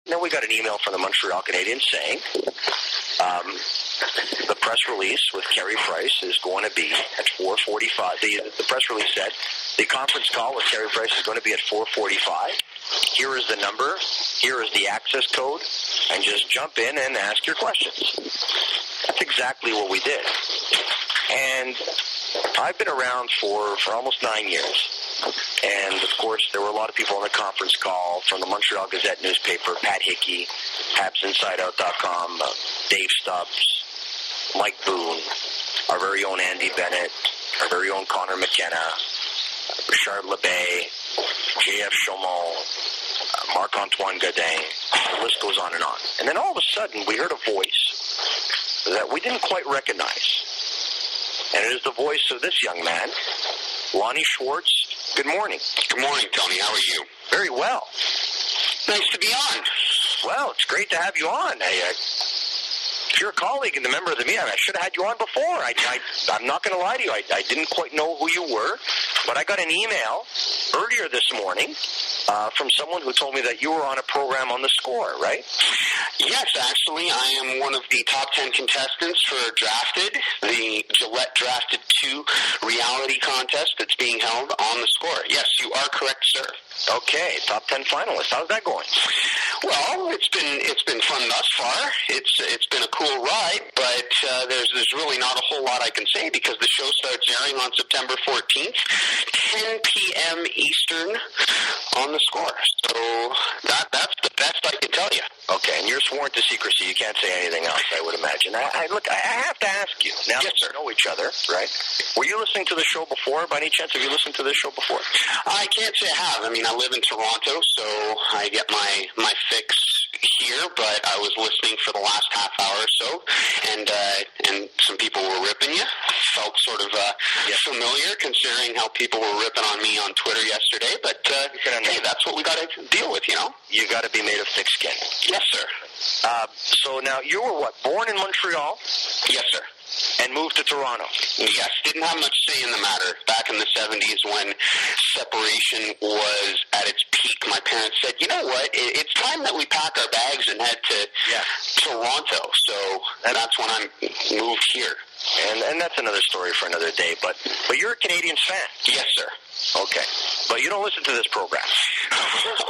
Then we got an email from the Montreal Canadiens saying the press release with Carey Price is going to be at 4:45. The press release said the conference call with Carey Price is going to be at 4:45. Here is the number. Here is the access code. And just jump in and ask your questions. That's exactly what we did. And I've been around for almost 9 years. And, of course, there were a lot of people on the conference call from the Montreal Gazette newspaper, Pat Hickey, HabsInsideOut.com, Dave Stubbs, Mike Boone, our very own Andy Bennett, our very own Connor McKenna, Richard Lebay, J.F. Chaumont, Marc-Antoine Godin. The list goes on. And then all of a sudden, we heard a voice that we didn't quite recognize. And it is the voice of this young man, Lonnie Schwartz. Good morning. Good morning, Tony. How are you? Very well. Nice to be on. Well, it's great to have you on. If you're a colleague and a member of the media, I should have had you on before. I'm not going to lie to you. I didn't quite know who you were, but I got an email earlier this morning from someone who told me that you were on a program on The Score, right? Yes, actually, I am one of the top 10 contestants for Drafted, the Gillette Drafted 2 reality contest that's being held on The Score. Yes, you are correct, sir. Okay, top 10 finalist. How's that going? Well, it's been fun thus far. It's been a cool ride, but there's really not a whole lot I can say because the show starts airing on September 14th, 10 p.m. Eastern on The Score. So that's the best I can tell you. Okay, and you're sworn to secrecy. You can't say anything else, I would imagine. Look, I have to ask you. Now yes, that we know each other, right? Were you listening to the show before? By any chance, have you listened to this show before? I can't say I have. I mean, I live in Toronto, so I get my fix here, but I was listening for the last half hour or so, and some people were ripping you. Felt sort of familiar considering how people were ripping on me on Twitter yesterday, but hey, that's what we got to deal with, you know? You got to be made of thick skin. Yes, sir. So now, you were what, born in Montreal? Yes, sir. And moved to Toronto? Yes, didn't have much say in the matter. Back in the 70s when separation was at its peak, my parents said, you know what, it's time that we pack our bags and head to Toronto. So that's when I moved here. And that's another story for another day, but you're a Canadiens fan? Yes, sir. Okay. But you don't listen to this program?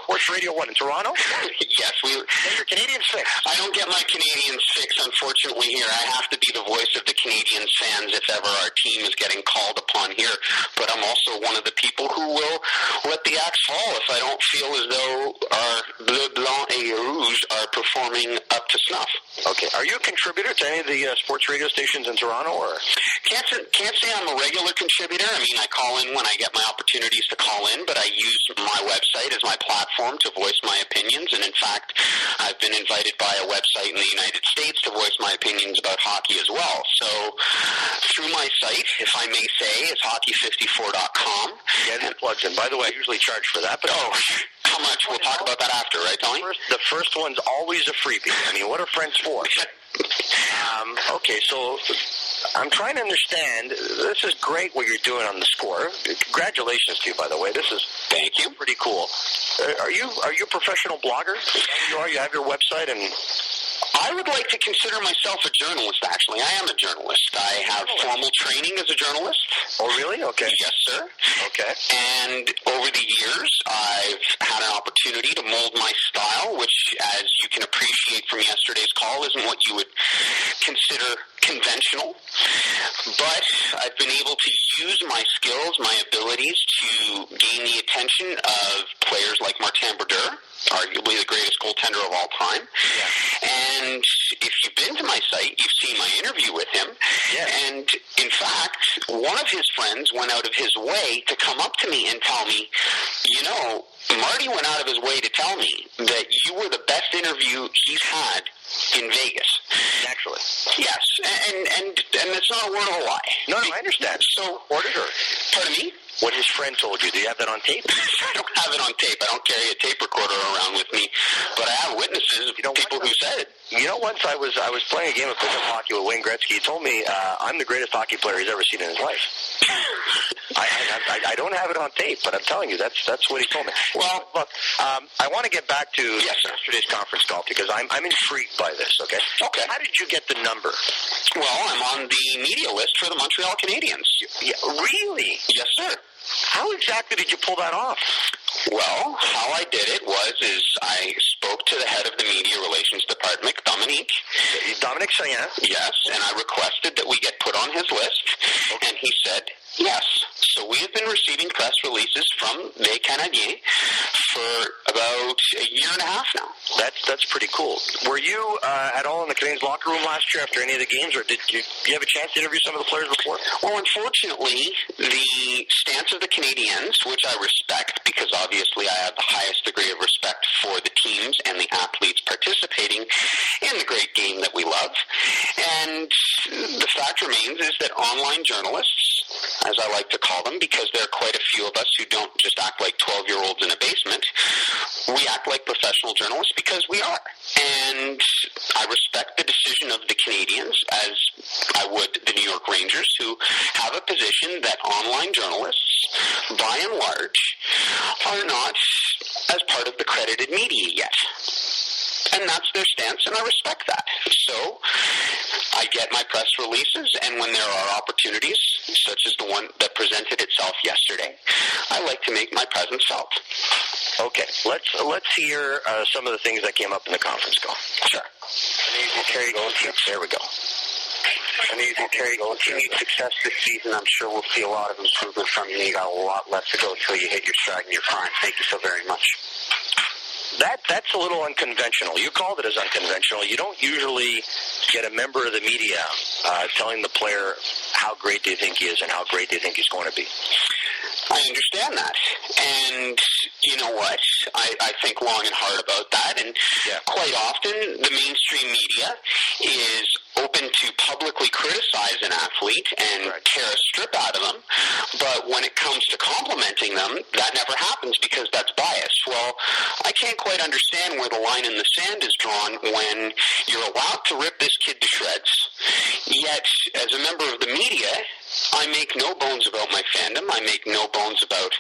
Sports Radio, what, in Toronto? Yes. Your Canadiens fix. I don't get my Canadiens fix, unfortunately, here. I have to be the voice of the Canadiens fans if ever our team is getting called upon here. But I'm also one of the people who will let the axe fall if I don't feel as though our Bleu, Blanc, et Rouge are performing up to snuff. Okay. Are you a contributor to any of the sports radio stations in Toronto? Or Can't say I'm a regular contributor. I mean, I call in when I get my opportunities to call in, but I use my website as my platform to voice my opinions. And in fact, I've been invited by a website in the United States to voice my opinions about hockey as well. So through my site, if I may say, it's hockey54.com. Get the plugs in. By the way, I usually charge for that, but how much? We'll talk about that after, right, Tony? The first one's always a freebie. I mean, what are friends for? Okay, so I'm trying to understand. This is great what you're doing on The Score. Congratulations to you, by the way. This is thank you. Pretty cool. Are you a professional blogger? You are. You have your website and. I would like to consider myself a journalist, actually. I am a journalist. I have formal training as a journalist. Oh, really? Okay. Yes, sir. Okay. And over the years, I've had an opportunity to mold my style, which, as you can appreciate from yesterday's call, isn't what you would consider conventional. But I've been able to use my skills, my abilities to gain the attention of players like Martin Brodeur, arguably the greatest goaltender of all time. Yeah. And if you've been to my site, you've seen my interview with him. Yeah. And in fact, one of his friends went out of his way to come up to me and tell me, you know, Marty went out of his way to tell me that you were the best interview he's had in Vegas. Naturally. Yes, and it's not a word of a lie. No, I understand. So, auditor. Pardon me? what his friend told you. Do you have that on tape? I don't have it on tape. I don't carry a tape recorder around with me, but I have witnesses of people who said it. You know, once I was playing a game of pickup hockey with Wayne Gretzky. He told me I'm the greatest hockey player he's ever seen in his life. I don't have it on tape, but I'm telling you, that's what he told me. Well, look, I want to get back to yesterday's conference call because I'm intrigued by this, okay? Okay. How did you get the number? Well, I'm on the media list for the Montreal Canadiens. Yeah, really? Yes, sir. How exactly did you pull that off? Well, how I did it was I spoke to the head of the media relations department, Dominique Saillant. Yes, and I requested that we get put on his list, and he said yes. So we have been receiving press releases from Les Canadiens for about a year and a half now. That's pretty cool. Were you at all in the Canadiens locker room last year after any of the games, or did you have a chance to interview some of the players before? Well, unfortunately, the stance of the Canadiens, which I respect because obviously I have the highest degree of respect for the teams and the athletes participating in the great game that we love. And the fact remains is that online journalists, as I like to call them, because there are quite a few of us who don't just act like 12-year-olds in a basement, we act like professional journalists because we are. And I respect the decision of the Canadiens as I would the New York Rangers, who have a position that online journalists, by and large, are not as part of the credited media yet. And that's their stance, and I respect that. So I get my press releases, and when there are opportunities, such as the one that presented itself yesterday, I like to make my presence felt. Okay, let's hear some of the things that came up in the conference call. Sure. There we go. Continued success this season. I'm sure we'll see a lot of improvement from you. You got a lot left to go until you hit your stride and your prime. Thank you so very much. That's a little unconventional. You called it as unconventional. You don't usually get a member of the media telling the player how great they think he is and how great they think he's going to be. I understand that. And you know what? I think long and hard about that. And quite often the mainstream media is open to publicly criticize an athlete and tear a strip out of them. But when it comes to complimenting them, that never happens because that's bias. Well, I can't quite understand where the line in the sand is drawn when you're allowed to rip this kid to shreds. Yet, as a member of the media, I make no bones about my fandom. I make no bones about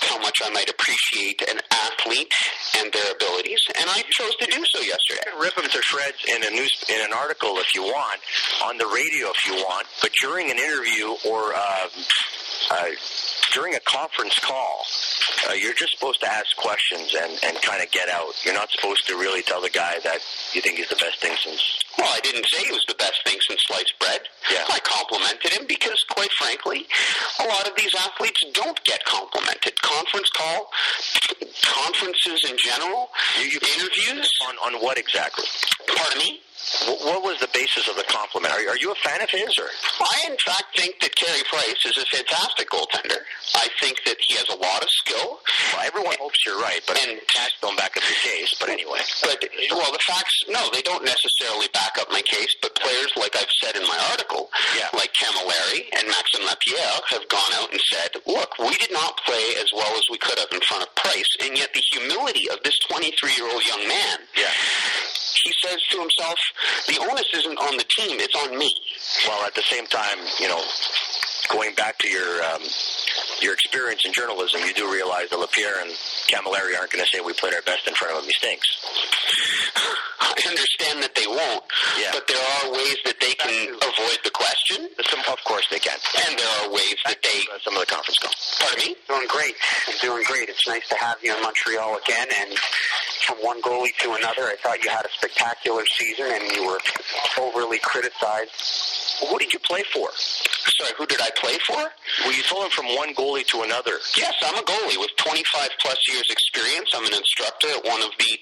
how much I might appreciate an athlete and their abilities, and I chose to do so yesterday. You can rip them to shreds in an article if you want, on the radio if you want, but during an interview or during a conference call, you're just supposed to ask questions and kind of get out. You're not supposed to really tell the guy that you think he's the best thing since... Well, I didn't say he was the best thing since sliced bread. Yeah. I complimented him because, quite frankly, a lot of these athletes don't get complimented. Conference call, conferences in general, interviews. On what exactly? Pardon me? What was the basis of the compliment? Are you a fan of his? Or? I, in fact, think that Carey Price is a fantastic goaltender. I think that he has a lot of skill. Well, everyone hopes you're right, but that's going back up your case. But anyway. Well, the facts, no, they don't necessarily back up my case, but players, like I've said in my article, like Camilleri and Maxime Lapierre, have gone out and said, look, we did not play as well as we could have in front of Price, and yet the humility of this 23-year-old young man, he says to himself, the onus isn't on the team, it's on me. Well, at the same time, going back to your experience in journalism, you do realize that Lapierre and Camilleri aren't going to say we played our best in front of him. He stinks. I understand that they won't, but there are ways that they can avoid the question. Of course they can. And there are ways that they... Some of the conference call. Pardon me? Doing great. I'm doing great. It's nice to have you in Montreal again, and from one goalie to another, I thought you had a spectacular season, and you were overly criticized. Who did you play for? Sorry, who did I play for? Well, you told him from one goalie to another. Yes, I'm a goalie with 25-plus years experience. I'm an instructor at one of the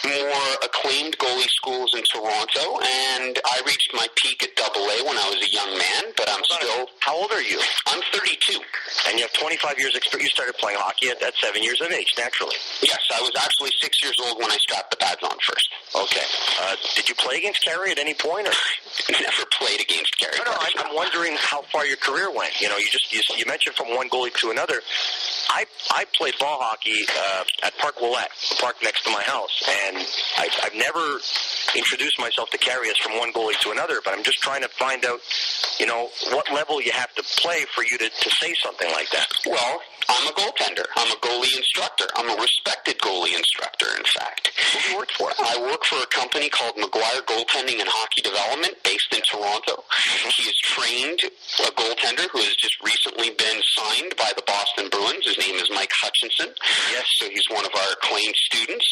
more acclaimed goalie schools in Toronto, and I reached my peak at AA when I was a young man, but I'm still... How old are you? I'm 32. And you have 25 years experience. You started playing hockey at 7 years of age, naturally. Yes, I was actually 6 years old when I strapped the pads on first. Okay. Did you play against Carey at any point? Or? Never played against Carey. No, I'm wondering how far your career went. You you mentioned from one goalie to another. I played ball hockey at Park Willette, the park next to my house, and I've never introduced myself to Carey as from one goalie to another, but I'm just trying to find out, what level you have to play for you to say something like that. Well, I'm a goaltender. I'm a goalie instructor. I'm a respected goalie instructor, in fact. Who do you work for? I work for a company called McGuire Goaltending and Hockey Development based in Toronto. He has trained a goaltender who has just recently been signed by the Boston Bruins. His name is Mike Hutchinson. Yes. So he's one of our acclaimed students.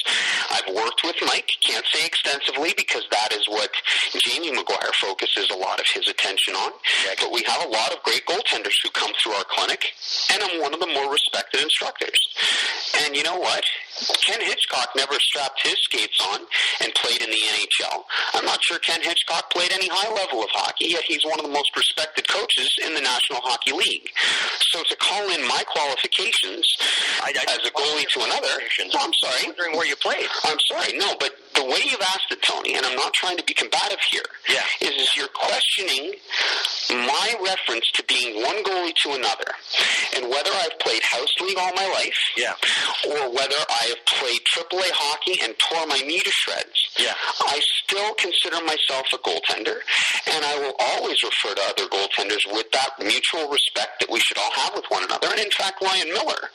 I've worked with Mike. Can't say extensively because that is what Jamie McGuire focuses a lot of his attention on. Yeah. But we have a lot of great goaltenders who come through our clinic, and I'm one of the more respected instructors. And you know what? Ken Hitchcock never strapped his skates on and played in the NHL. I'm not sure Ken Hitchcock played any high level of hockey, yet he's one of the most respected coaches in the National Hockey League. So to call in my qualifications as a goalie to another, I'm sorry. I'm wondering where you played. I'm sorry, no, but the way you've asked it, Tony, and I'm not trying to be combative here, is you're questioning my reference to being one goalie to another, and whether I've played house league all my life, or whether I have played AAA hockey and tore my knee to shreds. I still consider myself a goaltender, and I will always refer to other goaltenders with that mutual respect that we should all have with one another. And in fact, Ryan Miller,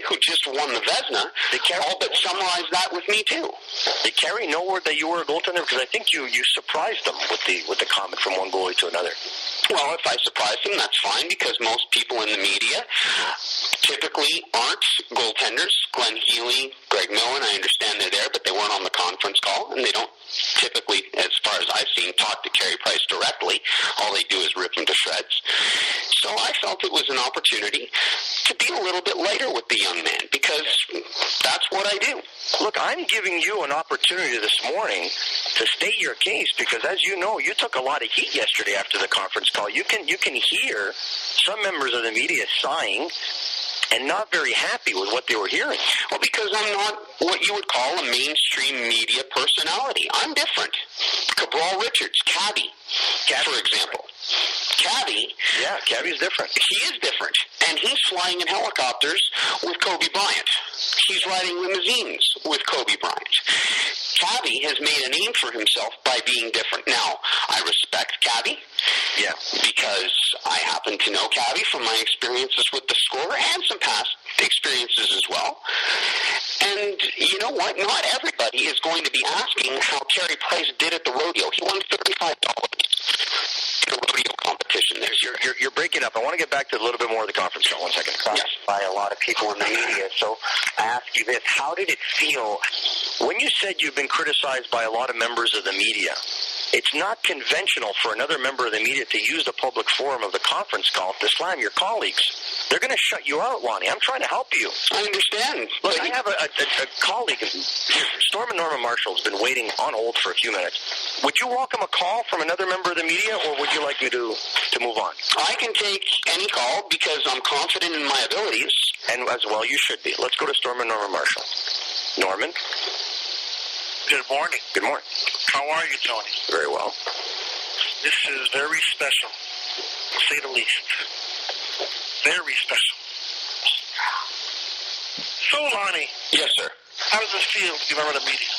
who just won the Vezina, all but summarized that with me too. Did Carey know that you were a goaltender? Because I think you surprised him with the comment from one goalie to another. Well, if I surprised him, that's fine, because most people in the media typically aren't goaltenders. Glenn Healy, Greg Millen, I understand they're there, but they weren't on the conference call, and they don't typically, as far as I've seen, talk to Carey Price directly. All they do is rip him to shreds. So I felt it was an opportunity to be a little bit lighter with the young man, because that's what I do. Look, I'm giving you an opportunity this morning to state your case, because as you know, you took a lot of heat yesterday after the conference call. You can hear some members of the media sighing and not very happy with what they were hearing. Well, because I'm not what you would call a mainstream media personality. I'm different. Cabral Richards, Cabby, for example. Cabby. Yeah, Cabby's different. He is different. And he's flying in helicopters with Kobe Bryant. He's riding limousines with Kobe Bryant. Cabby has made a name for himself by being different. Now, I respect Cabby. Yeah. Because I happen to know Cabby from my experiences with the Scorer and some past experiences as well. And you know what? Not everybody is going to be asking how Carey Price did at the rodeo. He won $35 in the rodeo competition there. You're breaking up. I want to get back to a little bit more of the conference call. 1 second. Yes. By a lot of people in the media. So I ask you this. How did it feel when you said you've been criticized by a lot of members of the media? It's not conventional for another member of the media to use the public forum of the conference call to slam your colleagues. They're going to shut you out, Lonnie. I'm trying to help you. I understand. Look, I have a colleague. Storm and Norma Marshall has been waiting on hold for a few minutes. Would you welcome a call from another member of the media, or would you like me to move on? I can take any call because I'm confident in my abilities. And as well, you should be. Let's go to Storm and Norma Marshall. Norman? Good morning. Good morning. How are you, Tony? Very well. This is very special, to say the least. Very special. So, Lonnie. Yes, sir. How does it feel to be a member of the media?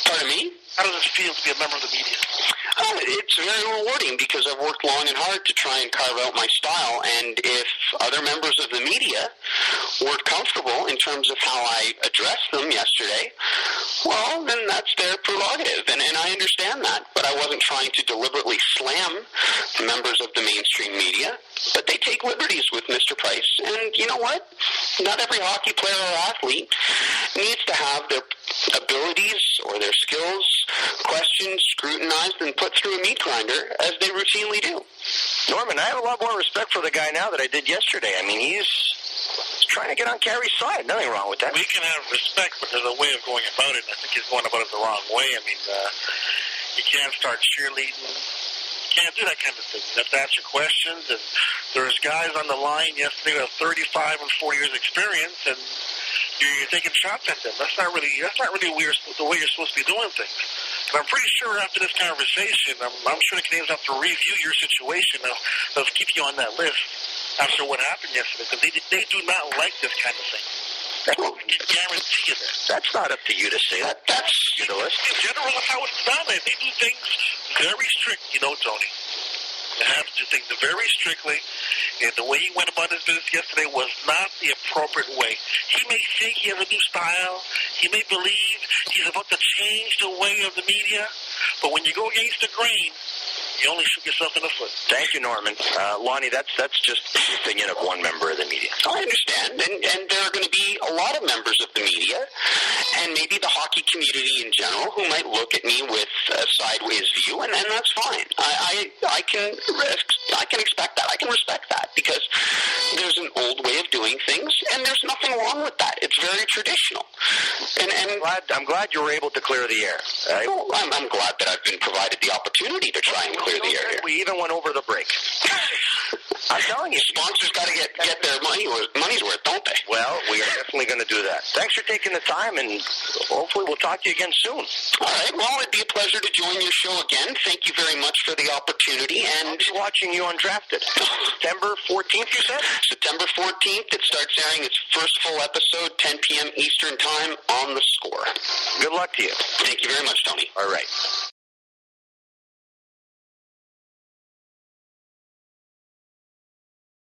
Pardon me? How does it feel to be a member of the media? It's very rewarding because I've worked long and hard to try and carve out my style, and if other members of the media weren't comfortable in terms of how I addressed them yesterday, well, then that's their prerogative, and I understand that. But I wasn't trying to deliberately slam members of the mainstream media, but they take liberties with Mr. Price. And you know what? Not every hockey player or athlete needs to have their abilities or their skills questioned, scrutinized, and put through a meat grinder as they routinely do. Norman, I have a lot more respect for the guy now that I did yesterday. I mean, he's trying to get on Carey's side. Nothing wrong with that. We can have respect, but there's a way of going about it, and I think he's going about it the wrong way. I mean, you can't start cheerleading. You can't do that kind of thing. You have to answer questions, and there's guys on the line yesterday with 35 and 40 years experience, and you're taking shots at them. That's not really the way you're supposed to be doing things. And I'm pretty sure after this conversation, I'm sure the Canadians have to review your situation of keep you on that list after what happened yesterday, because they do not like this kind of thing. I can guarantee you that. That's not up to you to say that. That's the list. In general, that's how it's done. They do things very strict, Tony. They have to do things very strictly, and the way he went about his business yesterday was not the appropriate way. He may think he has a new style. He may believe he's about to change the way of the media, but when you go against the grain, you only shoot yourself in the foot. Thank you, Norman. Lonnie, that's just the opinion of one member of the media. I understand, and there are going to be a lot of members of the media, and maybe the hockey community in general, who might look at me with a sideways view, and that's fine. I can expect that. I can respect that, because there's an old way of doing things, and there's nothing wrong with that. It's very traditional. And I'm glad you were able to clear the air. Well, I'm glad that I've been provided the opportunity to try and clear the air here. We even went over the break. I'm telling you. Sponsors got to get their money's worth, don't they? Well, we are definitely going to do that. Thanks for taking the time, and hopefully we'll talk to you again soon. All right. Well, it'd be a pleasure to join your show again. Thank you very much for the opportunity. And I'll be watching you on Drafted. September 14th, you said? September 14th. It starts airing its first full episode, 10 p.m. Eastern Time, on The Score. Good luck to you. Thank you very much, Tony. All right.